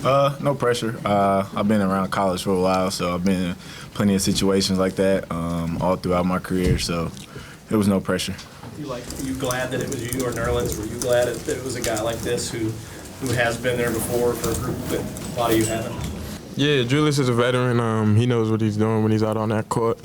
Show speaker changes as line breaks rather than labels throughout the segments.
No pressure. I've been around college for a while, so I've been in plenty of situations like that all throughout my career, so it was no pressure.
Were you glad that it was you or Nerlens? Were you glad that it was a guy like this who has been there before for a group that a lot of you haven't?
Yeah, Julius is a veteran. He knows what he's doing when he's out on that court,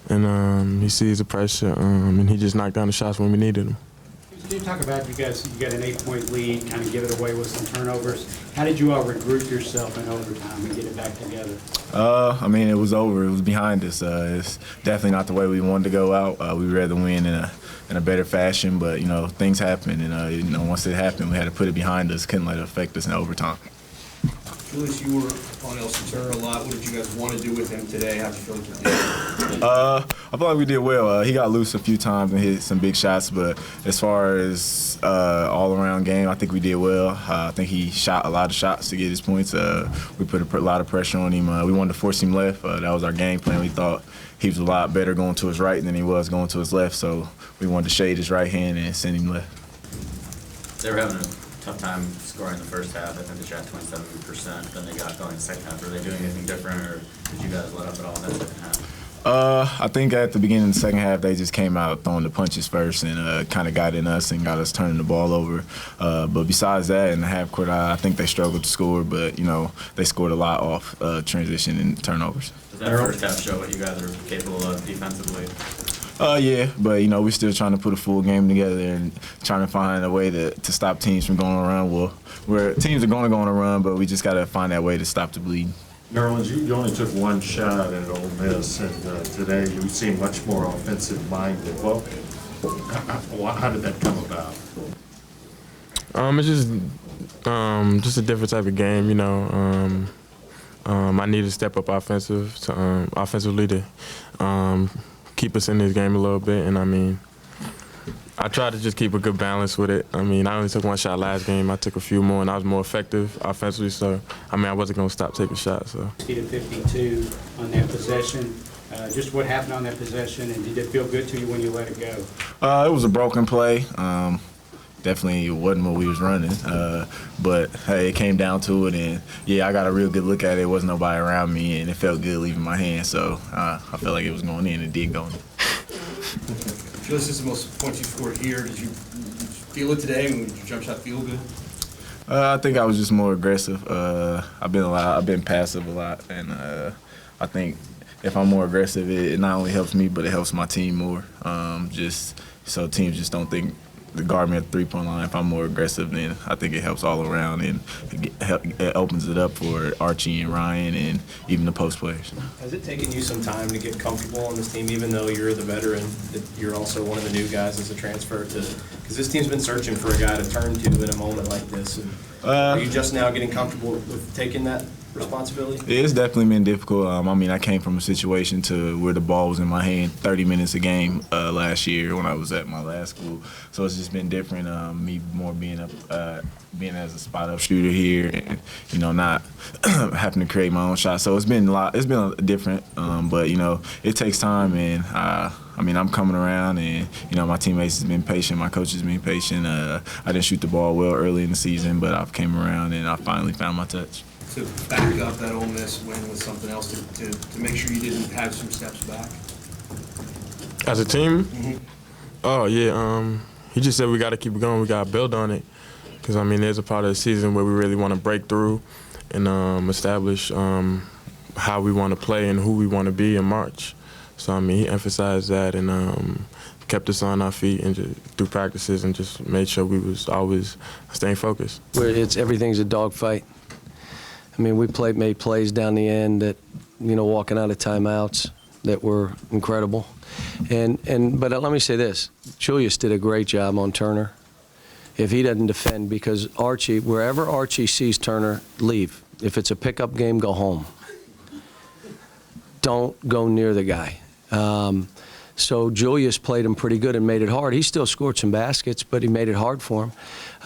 and he sees the pressure, and he just knocked down the shots when we needed them.
Can you talk about you got an 8-point lead, kind of give it away with some turnovers. How did you all regroup yourself in overtime and get it back together?
It was over. It was behind us. It's definitely not the way we wanted to go out. We'd rather win in a better fashion, but things happen, and once it happened, we had to put it behind us. Couldn't let it affect us in overtime.
Julius, you were on Turner a lot. What did you guys want to do with him today? How did you feel like you did?
I feel like we did well. He got loose a few times and hit some big shots, but as far as all-around game, I think we did well. I think he shot a lot of shots to get his points. We put a lot of pressure on him. We wanted to force him left. That was our game plan. We thought he was a lot better going to his right than he was going to his left, so we wanted to shade his right hand and send him left.
They were having a tough time scoring the first half. I think they shot 27%. Then they got going the second half. Were they doing anything different, or did you guys let up at all in that second half?
I think at the beginning of the second half, they just came out throwing the punches first and kind of got in us and got us turning the ball over. But besides that, in the half court, I think they struggled to score, but, they scored a lot off transition and turnovers.
Does that first half show what you guys are capable of defensively?
Yeah, but, we're still trying to put a full game together and trying to find a way to stop teams from going on a run. Well, teams are going to go on a run, but we just got to find that way to stop the bleed.
Nerlens, you only took one shot at Ole Miss, and today you seem much more offensive-minded. Well, how did that come about?
It's just a different type of game, I need to step up offensively to keep us in this game a little bit, and I tried to just keep a good balance with it. I only took one shot last game. I took a few more, and I was more effective offensively. So, I wasn't going to stop taking shots. So.
50-52 on that possession. Just what happened on that possession, and did it feel good to you when you let it go?
It was a broken play. Definitely wasn't what we was running. But, hey, it came down to it, and, I got a real good look at it. There wasn't nobody around me, and it felt good leaving my hand. So I felt like it was going in. It did go in.
Julius, this is the most points you scored here. Did you feel it today? Did your jump shot feel good?
I think I was just more aggressive. I've been passive a lot, and I think if I'm more aggressive, it not only helps me, but it helps my team more. Just so teams just don't think the guard me at the three-point line. If I'm more aggressive, then I think it helps all around, and it opens it up for Archie and Ryan and even the post players.
Has it taken you some time to get comfortable on this team, even though you're the veteran, that you're also one of the new guys as a transfer? Because this team's been searching for a guy to turn to in a moment like this. And are you just now getting comfortable with taking that responsibility?
It's definitely been difficult. I came from a situation to where the ball was in my hand 30 minutes a game last year when I was at my last school. So it's just been different. Me more being as a spot-up shooter here, and not having to create my own shot. So it's been a lot. It's been different, but it takes time, and I'm coming around, and my teammates have been patient. My coach has been patient. I didn't shoot the ball well early in the season, but I've came around and I finally found my touch.
To back up that Ole Miss win with something else to make sure you didn't have some steps back?
As a team?
Mm-hmm.
Oh, yeah. He just said we got to keep it going. We got to build on it. Because, there's a part of the season where we really want to break through and establish how we want to play and who we want to be in March. So, he emphasized that and kept us on our feet and just through practices and just made sure we was always staying focused.
Everything's a dogfight. We made plays down the end that, walking out of timeouts that were incredible. But let me say this, Julius did a great job on Turner. If he doesn't defend, because Archie, wherever Archie sees Turner, leave. If it's a pickup game, go home. Don't go near the guy. So Julius played him pretty good and made it hard. He still scored some baskets, but he made it hard for him.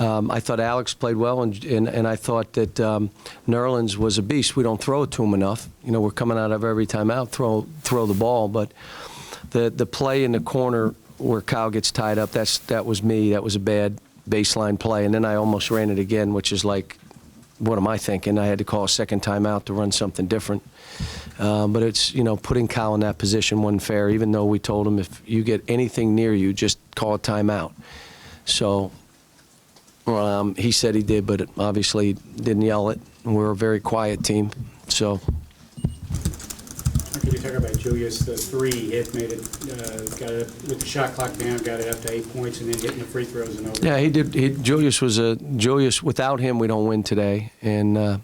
I thought Alex played well, and I thought that Nerlens was a beast. We don't throw it to him enough. We're coming out of every timeout, throw the ball, but the play in the corner where Kyle gets tied up, that was me. That was a bad baseline play, and then I almost ran it again, which is like what am I thinking? I had to call a second timeout to run something different. But it's, putting Kyle in that position wasn't fair, even though we told him if you get anything near you, just call a timeout. So he said he did, but obviously didn't yell it. We're a very quiet team, so.
Can you talk about Julius, the three he hit, made it, got it with the shot clock down, got it up to 8 points, and then hitting the free throws and over.
Yeah, he did. Julius, without him, we don't win today. And,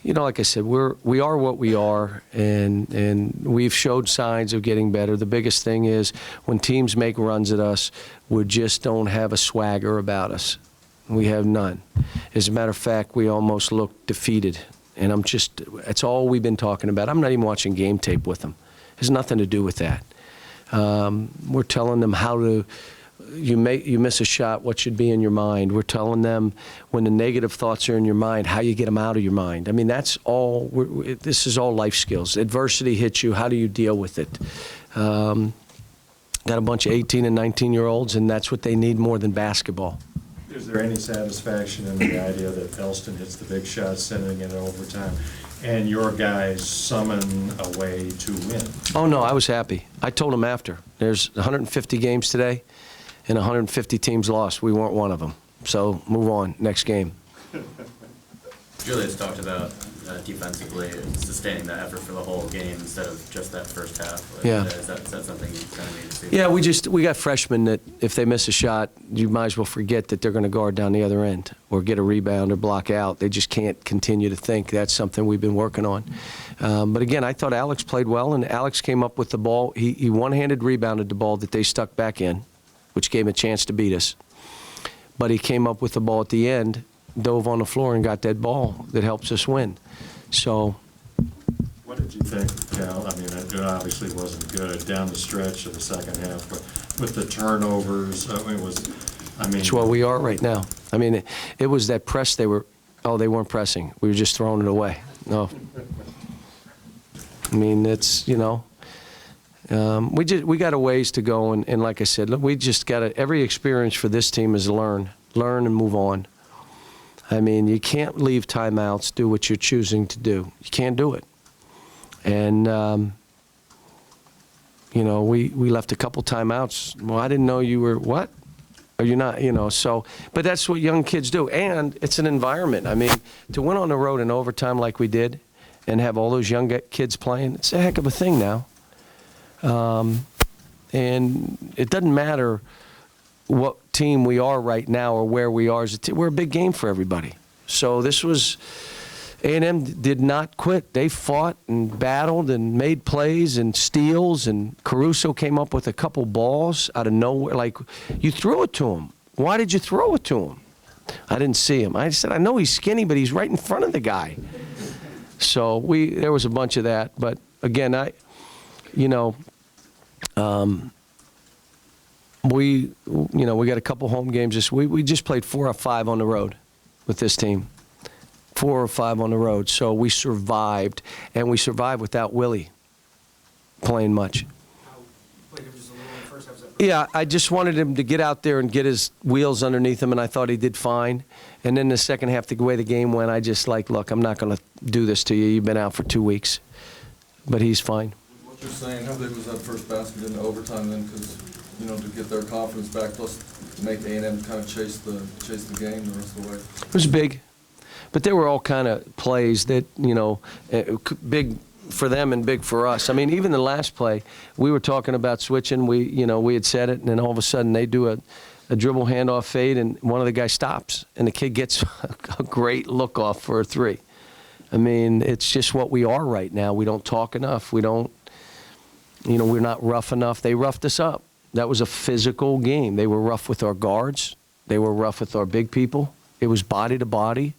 like I said, we are what we are, and we've showed signs of getting better. The biggest thing is when teams make runs at us, we just don't have a swagger about us. We have none. As a matter of fact, we almost look defeated. And that's all we've been talking about. I'm not even watching game tape with them. It has nothing to do with that. We're telling them how to, you miss a shot, what should be in your mind. We're telling them when the negative thoughts are in your mind, how you get them out of your mind. I mean, that's all, this is all life skills. Adversity hits you, how do you deal with it? Got a bunch of 18 and 19-year-olds, and that's what they need more than basketball.
Is there any satisfaction in the idea that Elston hits the big shot, sending it in overtime, and your guys summon a way to win?
Oh, no, I was happy. I told him after. There's 150 games today, and 150 teams lost. We weren't one of them. So move on, next game.
Julius talked about defensively sustaining that effort for the whole game instead of just that first half.
Yeah.
Is that something you kind of need to see?
Yeah, we got freshmen that if they miss a shot, you might as well forget that they're going to guard down the other end or get a rebound or block out. They just can't continue to think. That's something we've been working on. But again, I thought Alex played well, and Alex came up with the ball. He one-handed rebounded the ball that they stuck back in, which gave him a chance to beat us. But he came up with the ball at the end, dove on the floor, and got that ball that helps us win. So.
What did you think, Cal? I mean, it obviously wasn't good down the stretch of the second half, but with the turnovers,
It's what we are right now. I mean, it was that press they weren't pressing. We were just throwing it away. No. I mean, it's, we got a ways to go, and like I said, look, we just got to, every experience for this team is learn and move on. I mean, you can't leave timeouts, do what you're choosing to do. You can't do it. And, we left a couple timeouts. Well, I didn't know you were, what? Are you not, so, but that's what young kids do. And it's an environment. I mean, to win on the road in overtime like we did and have all those young kids playing, it's a heck of a thing now. And it doesn't matter what team we are right now or where we are as a team. We're a big game for everybody. So this was, A&M did not quit. They fought and battled and made plays and steals, and Caruso came up with a couple balls out of nowhere. Like, you threw it to him. Why did you throw it to him? I didn't see him. I said, I know he's skinny, but he's right in front of the guy. So there was a bunch of that. But again, we got a couple home games. We just played 4 or 5 on the road with this team. 4 or 5 on the road. So we survived, and we survived without Willie playing much. Yeah, I just wanted him to get out there and get his wheels underneath him, and I thought he did fine. And then the second half, the way the game went, I just look, I'm not going to do this to you. You've been out for 2 weeks. But he's fine.
What you're saying, how big was that first basket in the overtime then? Because, to get their confidence back, plus to make A&M kind of chase the game the rest of the way.
It was big. But there were all kind of plays that, big for them and big for us. I mean, even the last play, we were talking about switching. We had said it, and then all of a sudden they do a dribble handoff fade, and one of the guys stops, and the kid gets a great look off for a 3. I mean, it's just what we are right now. We don't talk enough. We don't, we're not rough enough. They roughed us up. That was a physical game. They were rough with our guards. They were rough with our big people. It was body to body.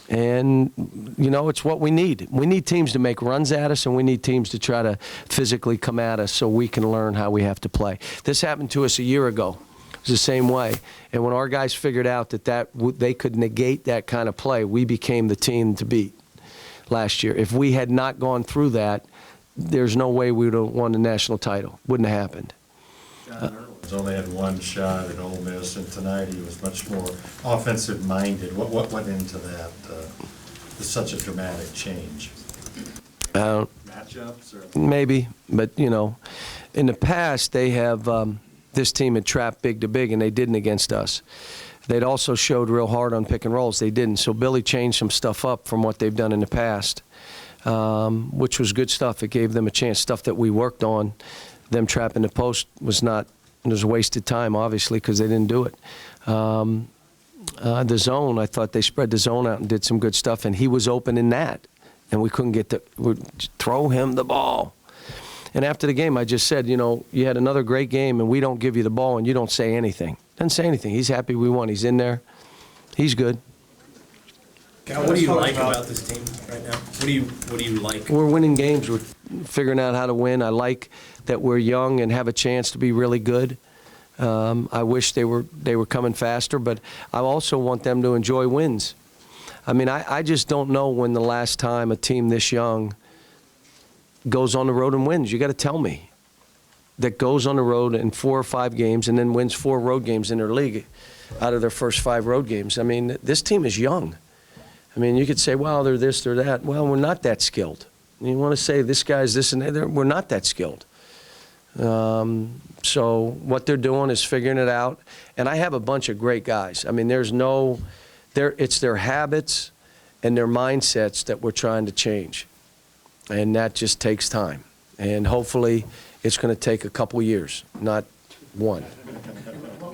And, it's what we need. We need teams to make runs at us, and we need teams to try to physically come at us so we can learn how we have to play. This happened to us a year ago. It was the same way. And when our guys figured out that they could negate that kind of play, we became the team to beat last year. If we had not gone through that, there's no way we would have won the national title. Wouldn't have happened.
He's only had one shot at Ole Miss, and tonight he was much more offensive-minded. What went into that? Such a dramatic change? Matchups? Or?
Maybe, but, you know, in the past they have this team had trapped big to big, and they didn't against us. They'd also showed real hard on pick and rolls. They didn't. So Billy changed some stuff up from what they've done in the past, which was good stuff. It gave them a chance. Stuff that we worked on, them trapping the post was not, it was wasted time, obviously, because they didn't do it. The zone, I thought they spread the zone out and did some good stuff, and he was open in that. And we couldn't get throw him the ball. And after the game, I just said, you know, you had another great game, and we don't give you the ball, and you don't say anything. Doesn't say anything. He's happy we won. He's in there. He's good.
Cal, what do you like about this team right now? What do you like?
We're winning games. We're figuring out how to win. I like that we're young and have a chance to be really good. I wish they were coming faster, but I also want them to enjoy wins. I mean, I just don't know when the last time a team this young goes on the road and wins. You got to tell me. That goes on the road in 4 or 5 games and then wins 4 road games in their league out of their first 5 road games. I mean, this team is young. I mean, you could say, well, they're this, they're that. Well, we're not that skilled. You want to say this guy's this and that. We're not that skilled. So what they're doing is figuring it out. And I have a bunch of great guys. I mean, it's their habits and their mindsets that we're trying to change. And that just takes time. And hopefully it's going to take a couple years, not one.